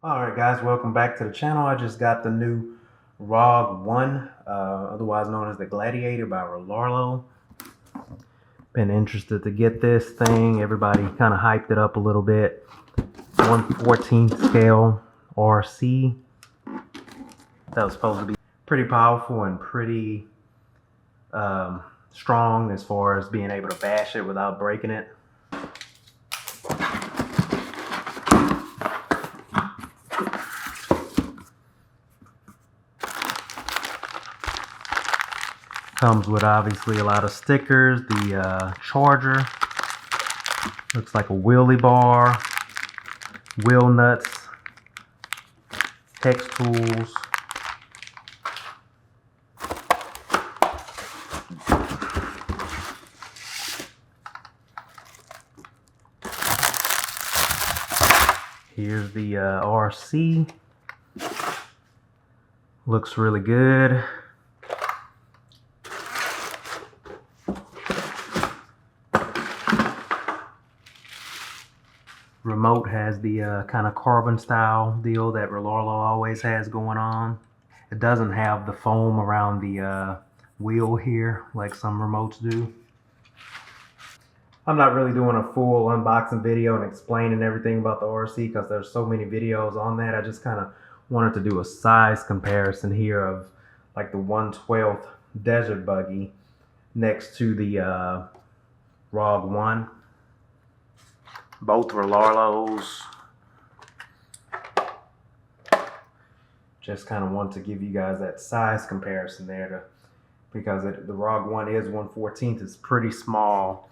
Alright guys, welcome back to the channel. I just got the new Rog1, otherwise known as the Gladiator by Rlaarlo. Been interested to get this thing. Everybody kind of hyped it up a little bit. 1/14 scale RC. That was supposed to be pretty powerful and pretty strong as far as being able to bash it without breaking it. Comes with obviously a lot of stickers. The charger looks like a wheelie bar, wheel nuts, hex tools, here's the RC. Looks really good. Remote has the kind of carbon style deal that Rlaarlo always has going on. It doesn't have the foam around the wheel here like some remotes do. I'm not really doing a full unboxing video and explaining everything about the RC because there's so many videos on that. I just kind of wanted to do a size comparison here of like the 1/12 desert buggy next to the Rog1. Both Rlaarlos. Just kind of want to give you guys that size comparison there because the Rog1 is 1/14. It's pretty small.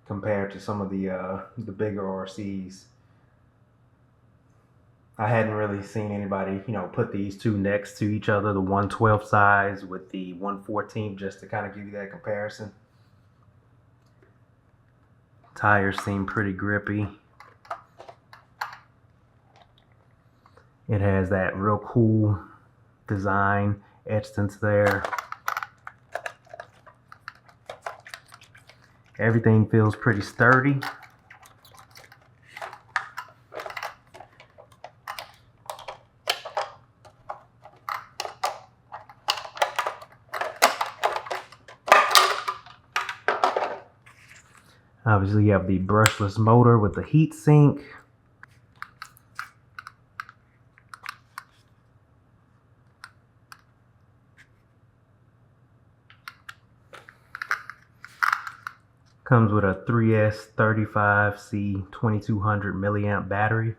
Compared to some of the bigger RCs. I hadn't really seen anybody, put these two next to each other, the 1/12 size with the 1/14, just to kind of give you that comparison. Tires seem pretty grippy. It has that real cool design etched into there. Everything feels pretty sturdy. Obviously you have the brushless motor with the heat sink. Comes with a 3S35C 2200 milliamp battery.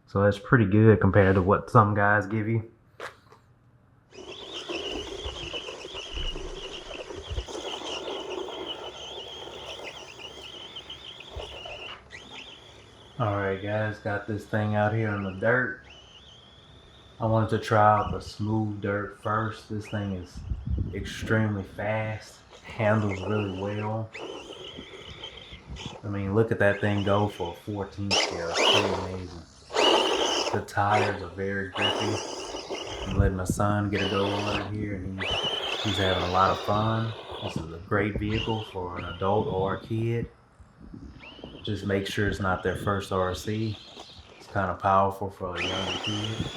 So that's pretty good compared to what some guys give you. Alright guys, got this thing out here on the dirt. I wanted to try out the smooth dirt first. This thing is extremely fast, handles really well. I mean, look at that thing go for a 14 scale. It's pretty amazing. The tires are very grippy. I'm letting my son get a go on it here, and he's having a lot of fun. This is a great vehicle for an adult or a kid. Just make sure it's not their first RC. It's kind of powerful for a younger kid.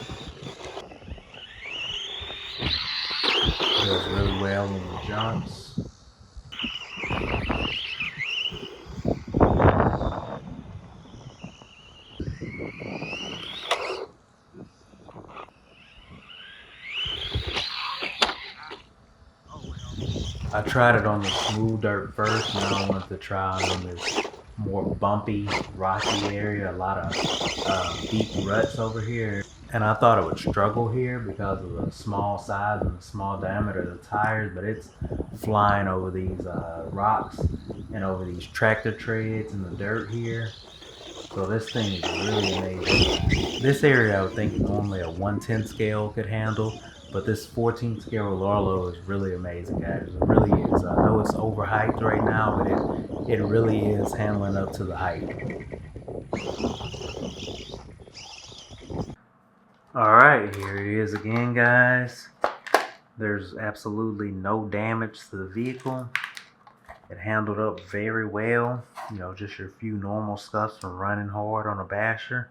Does really well in the jumps. I tried it on the smooth dirt first, and I wanted to try it on this more bumpy, rocky area. A lot of deep ruts over here. And I thought it would struggle here because of the small size and the small diameter of the tires, but it's flying over these rocks and over these tractor treads in the dirt here. So this thing is really amazing. This area I would think normally a 1/10 scale could handle, but this 14 scale Rlaarlo is really amazing, guys. It really is. I know it's overhyped right now, but it really is handling up to the hype. Alright, here it is again, guys. There's absolutely no damage to the vehicle. It handled up very well. You know, just your few normal scuffs from running hard on a basher.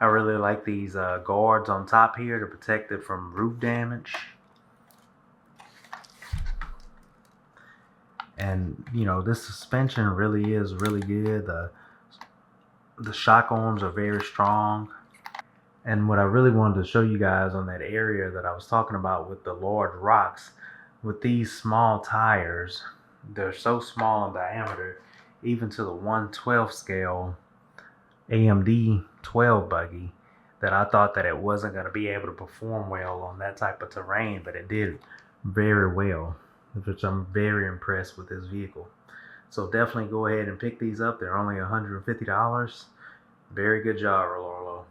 I really like these guards on top here to protect it from roof damage. And you know, this suspension really is really good. The shock arms are very strong. And what I really wanted to show you guys on that area that I was talking about with the large rocks, with these small tires, they're so small in diameter, even to the 1/12 scale AMD 12 buggy, that I thought that it wasn't going to be able to perform well on that type of terrain, but it did very well, which I'm very impressed with this vehicle. So definitely go ahead and pick these up. They're only $150. Very good job, Rlaarlo.